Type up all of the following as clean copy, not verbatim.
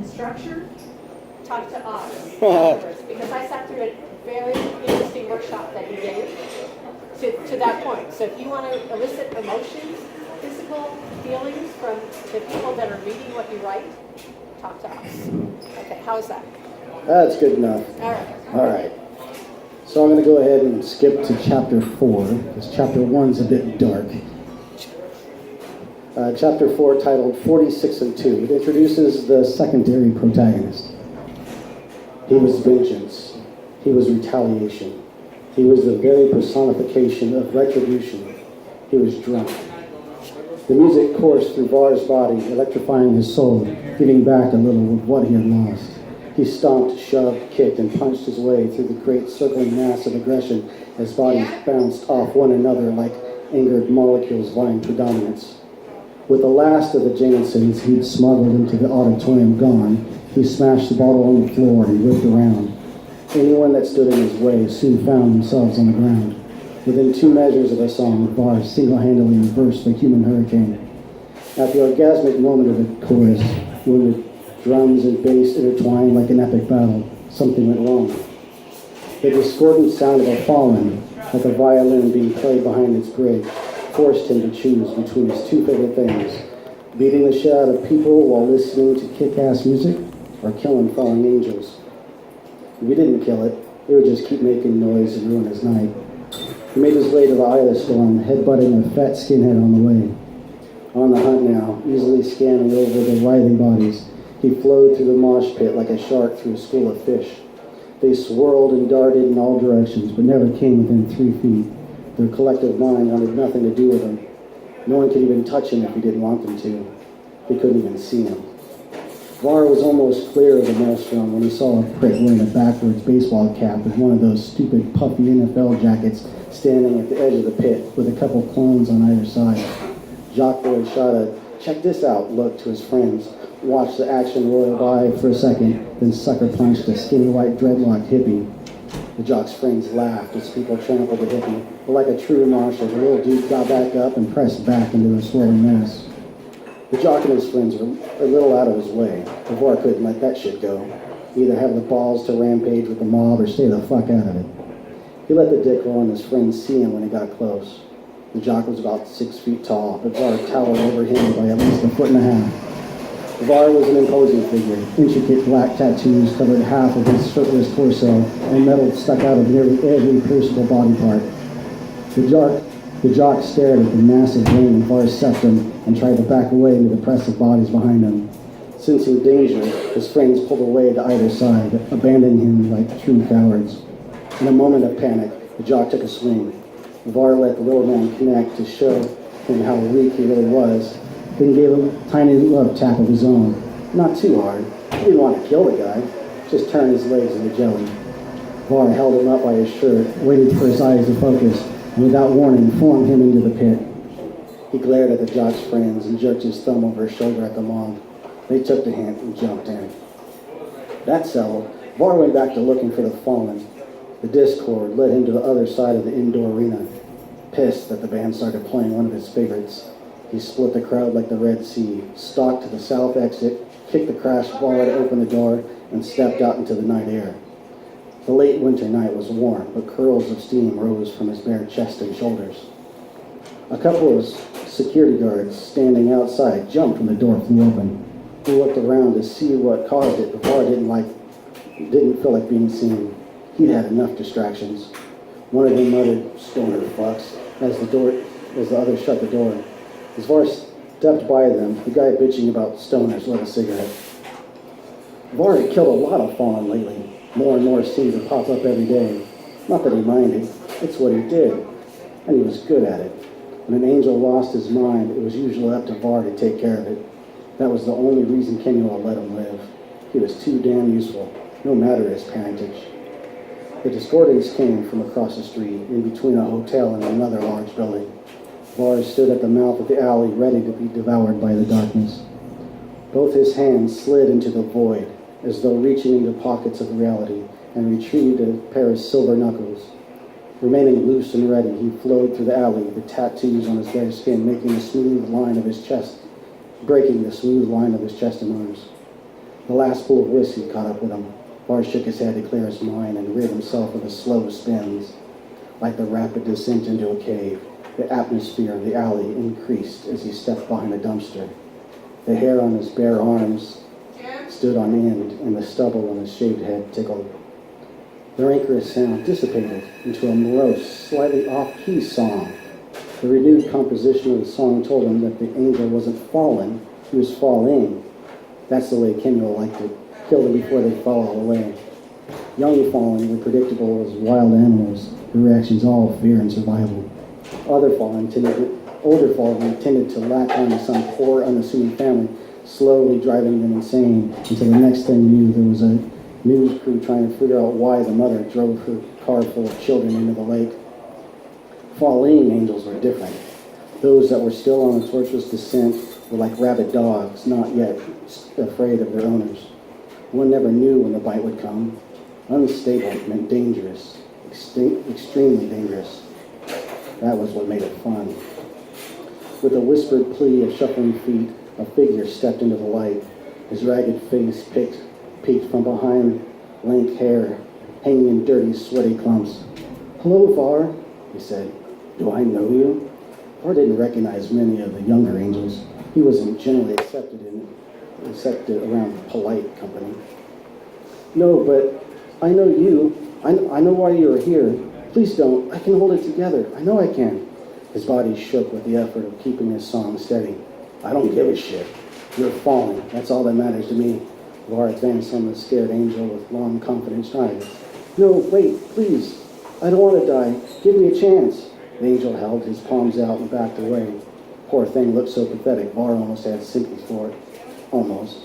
and structure, talk to us afterwards, because I sat through a very interesting workshop that he gave to that point. So if you want to elicit emotions, physical feelings from the people that are reading what you write, talk to us. Okay, how is that? That's good enough. All right. So I'm going to go ahead and skip to chapter 4, because chapter 1's a bit dark. Chapter 4, titled 46 and 2, it introduces the secondary protagonist. He was vengeance. He was retaliation. He was the very personification of retribution. He was drunk. The music coursed through Var's body, electrifying his soul, giving back a little of what he had lost. He stomped, shoved, kicked, and punched his way through the great circling mass of aggression as bodies bounced off one another like angered molecules vying for dominance. With the last of the Jamesons he'd smuggled into the auditorium gone, he smashed the bottle on the floor and whipped around. Anyone that stood in his way soon found themselves on the ground. Within 2 measures of a song, Var single-handedly reversed the human hurricane. At the orgasmic moment of the chorus, when the drums and bass intertwined like an epic battle, something went wrong. The discordant sound of a fallen, like a violin being played behind its bridge, forced him to choose between his 2 favorite things: beating the shit out of people while listening to kick-ass music, or killing fallen angels. If he didn't kill it, it would just keep making noise and ruin his night. He made his way to the eye of the storm, headbutting a fat skinhead on the way. On the hunt now, easily scanning over the writhing bodies, he flowed through the mosh pit like a shark through a school of fish. They swirled and darted in all directions, but never came within 3 feet. Their collective mind wanted nothing to do with him. No one could even touch him if he didn't want them to. They couldn't even see him. Var was almost clear of the maelstrom when he saw a prick wearing a backwards baseball cap with one of those stupid puffy NFL jackets standing at the edge of the pit with a couple clones on either side. Jock Boy shot a "check this out" look to his friends, watched the action roll by for a second, then sucker punched a skinny white dreadlocked hippie. The jock's friends laughed as people trampled the hippie, but like a true marshal, the little dude got back up and pressed back into the swirling mass. The jock and his friends were a little out of his way. Var couldn't let that shit go. Either have the balls to rampage with the mob or stay the fuck out of it. He let the dick roll and his friends see him when he got close. The jock was about 6 feet tall, but Var towered over him by at least 1.5 feet. Var was an imposing figure. Intricate black tattoos covered half of his shirtless torso, and metal stuck out of nearly every pierceable body part. The jock stared at the massive vein in Var's septum and tried to back away into the press of bodies behind him. Sensing danger, his friends pulled away to either side, abandoning him like true cowards. In a moment of panic, the jock took a swing. Var let the little man connect to show him how weak he really was, then gave him a tiny love tap of his own. Not too hard. He didn't want to kill the guy, just turn his legs into jelly. Var held him up by his shirt, waited for his eyes to focus, and without warning, flung him into the pit. He glared at the jock's friends and jerked his thumb over his shoulder at the mob. They took the hint and jumped in. That settled, Var went back to looking for the fallen. The discord led him to the other side of the indoor arena. Pissed that the band started playing one of his favorites, he split the crowd like the Red Sea, stalked to the south exit, kicked the crash bar to open the door, and stepped out into the night air. The late winter night was warm, but curls of steam rose from his bare chest and shoulders. A couple of security guards standing outside jumped when the door flew open. He looked around to see what caused it, but Var didn't feel like being seen. He'd had enough distractions. One of them muttered, "Stoner fucks," as the other shut the door. As Var stepped by them, the guy bitching about stoners lit a cigarette. Var had killed a lot of fallen lately. More and more seemed to pop up every day. Not that he minded, it's what he did, and he was good at it. When an angel lost his mind, it was usually up to Var to take care of it. That was the only reason Kenuel let him live. He was too damn useful, no matter his parentage. The discordance came from across the street, in between a hotel and another large building. Var stood at the mouth of the alley, ready to be devoured by the darkness. Both his hands slid into the void, as though reaching into pockets of reality, and retrieved a pair of silver knuckles. Remaining loose and ready, he flowed through the alley, the tattoos on his bare skin breaking the smooth line of his chest and arms. The last pool of whiskey caught up with him. Var shook his head to clear his mind and rid himself of the slow spins. Like the rapid descent into a cave, the atmosphere of the alley increased as he stepped behind a dumpster. The hair on his bare arms stood on end, and the stubble on his shaved head tickled. The rancorous sound dissipated into a morose, slightly off-key song. The renewed composition of the song told him that the angel wasn't falling, he was falling. That's the way Kendall liked it. Kill them before they fall all the way. Young fallen were predictable as wild animals, their reactions all fear and survival. Older fallen tended to latch on to some poor, unassuming family, slowly driving them insane, until the next thing you knew, there was a news crew trying to figure out why the mother drove her car full of children into the lake. Falling angels were different. Those that were still on the tortuous descent were like rabid dogs, not yet afraid of their owners. One never knew when the bite would come. Unstable meant dangerous, extremely dangerous. That was what made it fun. With a whispered plea of shuffling feet, a figure stepped into the light. His ragged face peeked from behind lank hair, hanging in dirty, sweaty clumps. "Hello, Var," he said. "Do I know you?" Var didn't recognize many of the younger angels. He wasn't generally accepted around polite company. "No, but I know you. I know why you are here. Please don't. I can hold it together. I know I can." His body shook with the effort of keeping his song steady. "I don't give a shit. You're falling. That's all that matters to me." Var advanced on the scared angel with long, confident strides. "No, wait, please. I don't want to die. Give me a chance." The angel held his palms out and backed away. Poor thing looked so pathetic, Var almost had sympathy for it. Almost.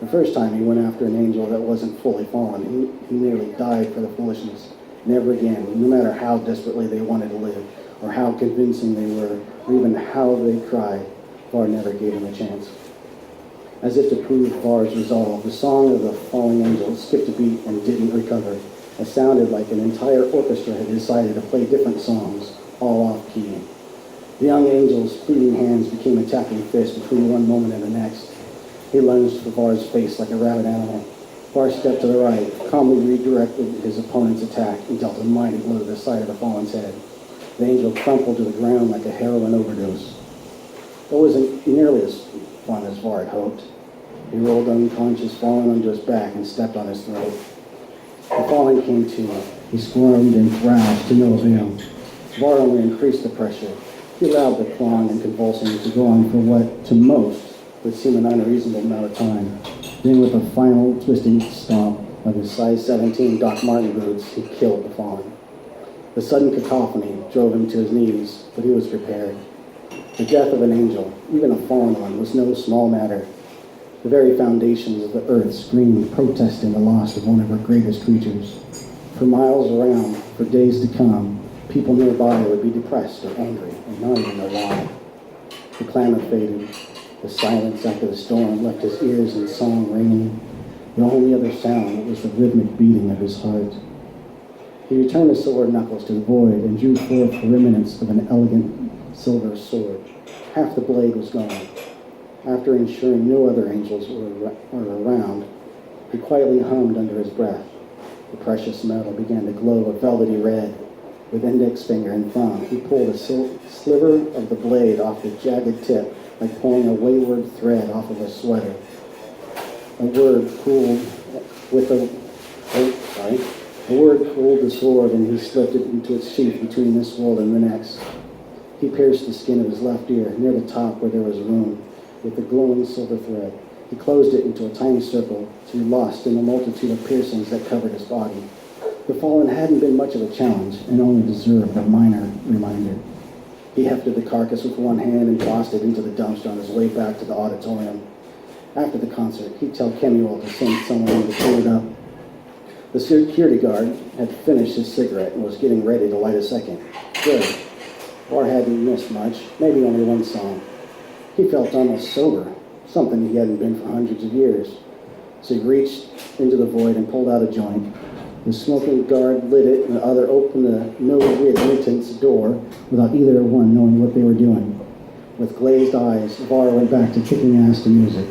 The first time he went after an angel that wasn't fully fallen, he nearly died for the foolishness. Never again, no matter how desperately they wanted to live, or how convincing they were, or even how they cried, Var never gave him a chance. As if to prove Var's resolve, the song of the falling angel skipped a beat and didn't recover. It sounded like an entire orchestra had decided to play different songs, all off-key. The young angel's pleading hands became a tapping fist between one moment and the next. He lunged for Var's face like a rabid animal. Var stepped to the right, calmly redirected his opponent's attack, and dealt a mighty blow to the side of the fallen's head. The angel crumpled to the ground like a heroin overdose. It wasn't nearly as fun as Var had hoped. He rolled unconscious, falling onto his back, and stepped on his throat. The fallen came to. He squirmed and thrashed to no avail. Var only increased the pressure. He allowed the clawing and convulsing to go on for what, to most, would seem an unreasonable amount of time. Then with a final twisting stomp of his size 17 Doc Marten boots, he killed the fallen. The sudden cacophony drove him to his knees, but he was prepared. The death of an angel, even a fallen one, was no small matter. The very foundations of the earth screamed protesting the loss of one of her greatest creatures. For miles around, for days to come, people nearby would be depressed or angry and not even know why. The clamor faded. The silence after the storm left his ears in song ringing. The only other sound was the rhythmic beating of his heart. He returned his silver knuckles to the void and drew forth the remnants of an elegant silver sword. Half the blade was gone. After ensuring no other angels were around, he quietly hummed under his breath. The precious metal began to glow a velvety red. With index finger and thumb, he pulled a sliver of the blade off the jagged tip, like pulling a wayward thread off of a sweater. A word cooled the sword, and he slipped it into its sheath between this world and the next. He pierced the skin of his left ear, near the top where there was room, with the glowing silver thread. He closed it into a tiny circle to be lost in the multitude of piercings that covered his body. The fallen hadn't been much of a challenge, and only deserved a minor reminder. He hefted the carcass with one hand and tossed it into the dumpster on his way back to the auditorium. After the concert, he'd tell Kemuel to send someone in to clean it up. The security guard had finished his cigarette and was getting ready to light a second. Good. Var hadn't missed much, maybe only one song. He felt almost sober, something he hadn't been for hundreds of years. So he reached into the void and pulled out a joint. The smoking guard lit it, and the other opened the no-readmittance door without either one knowing what they were doing. With glazed eyes, Var went back to kicking ass to music.